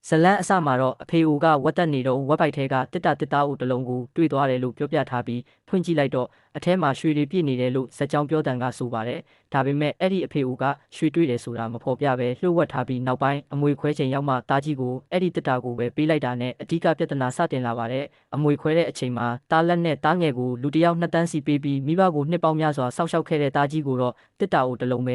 ဇလန်းအစမှာတော့အဖေအိုကဝက်တက်နေတော့ဝက်ပိုက်ထဲကတစ်တာအိုတလုံးကိုတွေ့သွားတယ်လို့ပြောပြထားပြီးဖွင့်ကြည့်လိုက်တော့အထဲမှာရွှေတွေပြည့်နေတယ်လို့ဇက်ကြောင်းပြောတန်ကဆိုပါတယ်။ဒါပေမဲ့အဲ့ဒီအဖေအိုကရွှေတွေ့တယ်ဆိုတာမဖော်ပြပဲလှုပ်ဝက်ထားပြီးနောက်ပိုင်းအမွေခွဲချိန်ရောက်မှတားကြီးကိုအဲ့ဒီတစ်တာကိုပဲပေးလိုက်တာနဲ့အဓိကပြဿနာစတင်လာပါတယ်။အမွေခွဲတဲ့အချိန်မှာတားလက်နဲ့တားငယ်ကိုလူတစ်ယောက်2 တန်းစီပေးပြီးမိဘကိုနှစ်ပေါင်းများစွာစောင့်ရှောက်ခဲ့တဲ့တားကြီးကိုတော့တစ်တာအိုတလုံးပ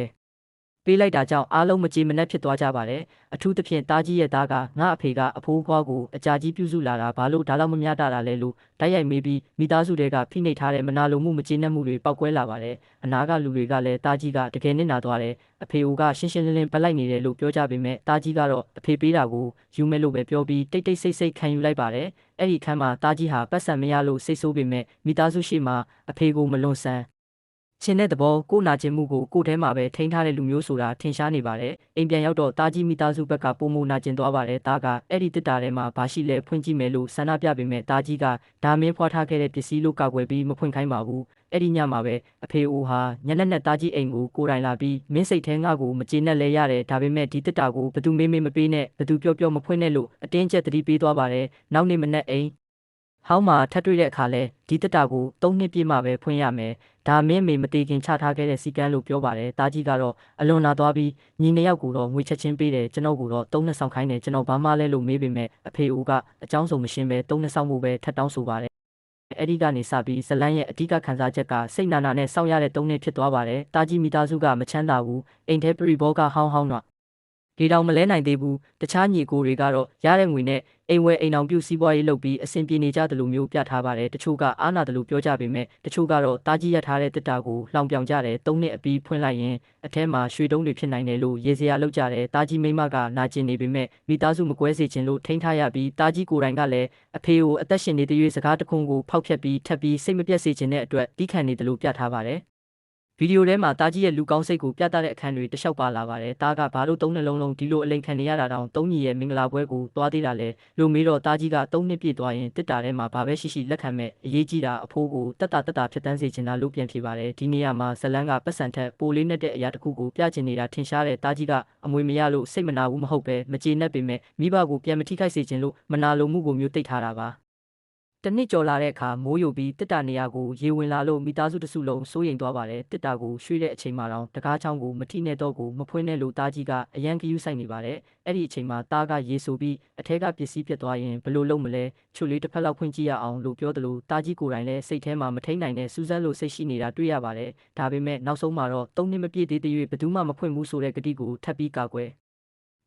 ဲပေးလိုက်တာကြောင့်အားလုံးမကြေမနက်ဖြစ်သွားကြပါတယ်။အထူးသဖြင့်တားကြီးရဲ့သားကငါအဖေကအဖိုးအဖွားကိုအကြာကြီးပြုစုလာတာဘာလို့ဒါလောက်မမျှတာလဲလို့တိုက်ရိုက်မေးပြီးမိသားစုတွေကဖိနှိပ်ထားတဲ့မနာလိုမှုမကျေနပ်မှုတွေပောက်ကွဲလာပါတယ်။အနာကလူတွေကလည်းတားကြီးကတကယ်နစ်နာသွားတယ်။အဖေအိုကရှင်းရှင်းလင်းလင်းပလိုက်နေတယ်လို့ပြောကြပေမဲ့တားကြီးကတော့အဖေပေးတာကိုယူမယ်လို့ပဲပြောပြီးတိတ်တိတ်ဆိတ်ဆိတ်ခံယူလိုက်ပါတယ်။အဲ့ဒီခန်းမှာတားကြီးဟာပတ်စံမရလို့စိတ်ဆိုးပေမဲ့မိသားစုရှိမှအဖေကိုမလွန်ဆန်ချင်းတဲ့သဘောကိုနာကျင်မှုကိုကိုထဲမှာပဲထိန်းထားတဲ့လူမျိုးဆိုတာထင်ရှားနေပါတယ်။အိမ်ပြန်ရောက်တော့တာကြီးမိသားစုဘက်ကပုံမနာကျင်သွားပါတယ်။တာကအဲ့ဒီတစ်တာထဲမှာဘာရှိလဲဖွင့်ကြည့်မယ်လို့ဆန္ဒပြပေမဲ့တာကြီးကဒါမင်းဖွားထားခဲ့တဲ့ပစ္စည်းလို့ကောက်ွယ်ပြီးမဖွင့်ခိုင်းပါဘူး။အဲ့ဒီညမှာပဲအဖေအိုဟာညလက်နဲ့တာကြီးအိမ်ကိုကိုယ်တိုင်လာပြီးမင်းစိတ်ထဲငါ့ကိုမကျေနပ်လဲရတယ်ဒါပေမဲ့ဒီတစ်တာကိုဘသူမေးမပေးနဲ့ဘသူပြောမဖွင့်နဲ့လို့အတင်းကျပ်တတိပေးသွားပါတယ်။နောက်နေ့မနက်အိမ်ဟောင်းမှာထပ်တွေ့တဲ့အခါလဲဒီတက်တာကို3 နှစ်ပြည့်မှပဲဖွင့်ရမယ်။ဒါမင်းမေမတေခင်ချထားခဲ့တဲ့စီကန်းလို့ပြောပါတယ်။တာကြီးကတော့အလွန်နာသွားပြီးညီနှစ်ယောက်ကိုတော့ငွေချက်ချင်းပေးတယ်ကျွန်တော်ကိုတော့3 နှစ်ဆောင်ခိုင်းတယ်ကျွန်တော်ဘာမှလဲလို့မေးပေမဲ့အဖေအိုကအကြောင်းစုံမရှင်းပဲ3 နှစ်ဆောင်မှုပဲထပ်တောင်းဆိုပါတယ်။အဲ့ဒီကနေစပြီးဇလန်းရဲ့အဓိကခံစားချက်ကစိတ်နာနာနဲ့စောင့်ရတဲ့3 နှစ်ဖြစ်သွားပါတယ်။တာကြီးမိသားစုကမချမ်းသာဘူးအိမ်ထဲပရိဘောကဟောင်းတော့ဒီတောင်မလဲနိုင်သေးဘူးတခြားညီကိုတွေကတော့ရတဲ့ငွေနဲ့အိမ်ဝယ်အိမ်အောင်ပြုစီးပွားရေးလုပ်ပြီးအဆင်ပြေနေကြတယ်လို့မျိုးပြထားပါတယ်တချို့ကအားနာတယ်လို့ပြောကြပေမဲ့တချို့ကတော့တာကြီးရထားတဲ့တစ်တာကိုလောင်ပြောင်ကြတယ်3 နှစ်အပြီးဖွင့်လိုက်ရင်အထဲမှာရွှေတုံးတွေဖြစ်နိုင်တယ်လို့ရေစရာလောက်ကြတယ်တာကြီးမိမကနာကျင်နေပေမဲ့မိသားစုမကွဲစေချင်လို့ထိန်းထားရပြီးတာကြီးကိုယ်တိုင်ကလည်းအဖေကိုအသက်ရှင်နေတဲ့ရွေးစကားတခွန်းကိုဖောက်ဖျက်ပြီးထပ်ပြီးစိတ်မပြတ်စေချင်တဲ့အတွက်တီးခံနေတယ်လို့ပြထားပါတယ်ဗီဒီယိုထဲမှာတာကြီးရဲ့လူကောင်းစိတ်ကိုပြသတဲ့အခန်းတွေတလျှောက်ပါလာပါတယ်။တာကဘာလို့3 နှလုံးလုံးဒီလိုအလိန်ခံနေရတာတောင်3ညီရဲ့မင်္ဂလာပွဲကိုသွားသေးတာလဲလို့မေးတော့တာကြီးက3 နှစ်ပြည့်သွားရင်တစ်တာထဲမှာဘာပဲရှိလက်ခံမဲ့အရေးကြီးတာအဖိုးကိုတက်တာဖြတ်တန်းစေချင်တာလို့ပြန်ဖြေပါတယ်။ဒီနေရာမှာဇလန်းကပတ်စံထက်ပိုလေးနဲ့တဲ့အရာတစ်ခုကိုပြချင်နေတာထင်ရှားတဲ့တာကြီးကအမွေမရလို့စိတ်မနာဘူးမဟုတ်ပဲမကြေနပ်ပေမဲ့မိဘကိုပြန်မထိခိုက်စေချင်လို့မနာလိုမှုကိုမျိုးတိတ်ထားတာပါ။တနစ်ကျော်လာတဲ့အခါမိုးယိုပြီးတစ်တာနေရာကိုရေဝင်လာလို့မိသားစုတစုလုံးစိုးရိမ်သွားပါတယ်တစ်တာကိုရွှေ့တဲ့အချိန်မှာတော့တကားချောင်းကိုမထိနဲ့တော့ကိုမဖွင့်နဲ့လို့တာကြီးကအရန်ကယူဆိုင်နေပါတယ်အဲ့ဒီအချိန်မှာတားကရေဆိုပြီးအထက်ကပစ္စည်းပြတ်သွားရင်ဘယ်လိုလုပ်မလဲချွတ်လေးတစ်ဖက်လောက်ဖွင့်ကြည့်ရအောင်လို့ပြောတယ်လို့တာကြီးကိုယ်တိုင်လည်းစိတ်ထဲမှာမထိန်နိုင်တဲ့စူးစမ်းလို့စိတ်ရှိနေတာတွေ့ရပါတယ်ဒါပေမဲ့နောက်ဆုံးမှာတော့3 နှစ်မပြည့်သေးတဲ့၍ဘယ်သူမှမဖွင့်ဘူးဆိုတဲ့ကတိကိုထပ်ပြီးကာကွယ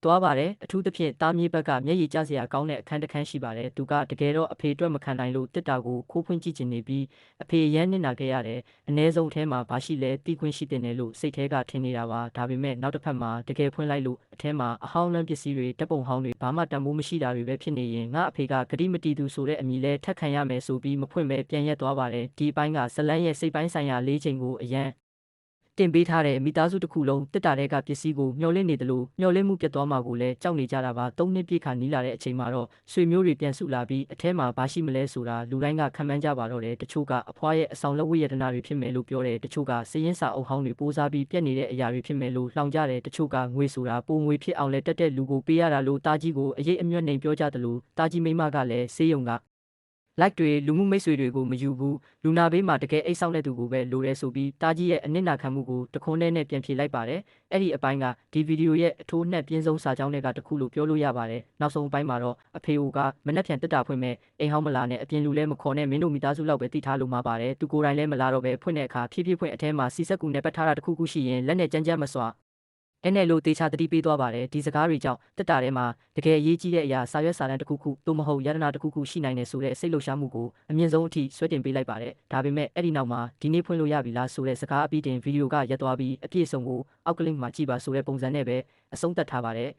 ်သွားပါတယ်အထူးသဖြင့်တားမြေးဘက်ကမျက်ရည်ကျစရာကောင်းတဲ့အခန်းတစ်ခန်းရှိပါတယ်သူကတကယ်တော့အဖေအတွက်မခံနိုင်လို့တစ်တာကိုခိုးဖွင့်ကြည့်ချင်နေပြီးအဖေရမ်းနစ်နာခဲ့ရတယ်အ ਨੇ ဆုံးထဲမှာဘာရှိလဲတီးခွင့်ရှိတဲ့နယ်လို့စိတ်ထဲကထင်နေတာပါဒါပေမဲ့နောက်တစ်ဖက်မှာတကယ်ဖွင့်လိုက်လို့အထဲမှာအဟောင်းလန်းပစ္စည်းတွေတပ်ပုံဟောင်းတွေဘာမှတန်ဖိုးမရှိတာတွေပဲဖြစ်နေရင်ငါအဖေကဂတိမတီးသူဆိုတဲ့အမည်လဲထက်ခံရမယ်ဆိုပြီးမဖွင့်ပဲပြန်ရက်သွားပါတယ်ဒီအပိုင်းကဇလန်းရဲ့စိတ်ပိုင်းဆိုင်ရာ၄ချိန်ကိုအရန်တင်ပေးထားတဲ့မိသားစုတစ်ခုလုံးတစ်တာတဲ့ကပစ္စည်းကိုမျှော်လင့်နေတယ်လို့မျှော်လင့်မှုပြတ်သွားမှာကိုလည်းကြောက်နေကြတာပါ3 နှစ်ပြည့်ခါနီးလာတဲ့အချိန်မှာတော့ဆွေမျိုးတွေပြန်စုလာပြီးအထဲမှာဘာရှိမလဲဆိုတာလူတိုင်းကခံမှန်းကြပါတော့တယ်တချို့ကအဖွားရဲ့အဆောင်လက်ဝတ်ရတနာတွေဖြစ်မယ်လို့ပြောတယ်တချို့ကစည်ရင်းစာအုပ်ဟောင်းတွေပိုးစားပြီးပြက်နေတဲ့အရာတွေဖြစ်မယ်လို့လှောင်ကြတယ်တချို့ကငွေဆိုတာပိုငွေဖြစ်အောင်လဲတက်တဲ့လူကိုပေးရတာလို့တာကြီးကိုအရေးအမြတ်နေပြောကြတယ်လို့တာကြီးမိမကလည်းစေးယုံကလိုက်တွေလူမှုမိတ်ဆွေတွေကိုမယူဘူးလူနာဘေးမှာတကယ်အိတ်ဆောင်တဲ့သူကိုပဲလိုရဲဆိုပြီးတာကြီးရဲ့အနစ်နာခံမှုကိုတခွန်းနဲ့ပြန်ဖြေလိုက်ပါတယ်အဲ့ဒီအပိုင်းကဒီဗီဒီယိုရဲ့အထိုးနှက်ပြင်းဆုံးစာကြောင်းတွေကတခုလို့ပြောလို့ရပါတယ်နောက်ဆုံးအပိုင်းမှာတော့အဖေအိုကမနှက်ဖြန်တက်တာဖွင့်မဲ့အိမ်ဟောင်းမလာနဲ့အပြင်လူလဲမခေါ်နဲ့မင်းတို့မိသားစုလောက်ပဲတိထားလို့မှာပါတယ်သူကိုယ်တိုင်လဲမလာတော့ပဲဖွင့်တဲ့အခါဖြည်းဖြည်းဖွင့်အထဲမှာစီဆက်ကူနဲ့ပတ်ထားတာတခုရှိရင်လက်နဲ့ကြမ်းကြမ်းမစွာအဲ့နဲ့လို့တေချာတတိပေးသွားပါတယ်ဒီစကားတွေကြောင့်တက်တာထဲမှာတကယ်အရေးကြီးတဲ့အရာစာရွက်စာတမ်းတစ်ခုသို့မဟုတ်ယတနာတစ်ခုရှိနိုင်တယ်ဆိုတဲ့စိတ်လှုပ်ရှားမှုကိုအမြင့်ဆုံးအထိဆွဲတင်ပေးလိုက်ပါတယ်ဒါပေမဲ့အဲ့ဒီနောက်မှာဒီနေ့ဖွင့်လို့ရပြီလားဆိုတဲ့စကားအပြီးတင်ဗီဒီယိုကရပ်သွားပြီးအပြည့်အစုံကိုအောက်ကလင့်မှာကြည့်ပါဆိုတဲ့ပုံစံနဲ့ပဲအဆုံးသတ်ထားပါတယ်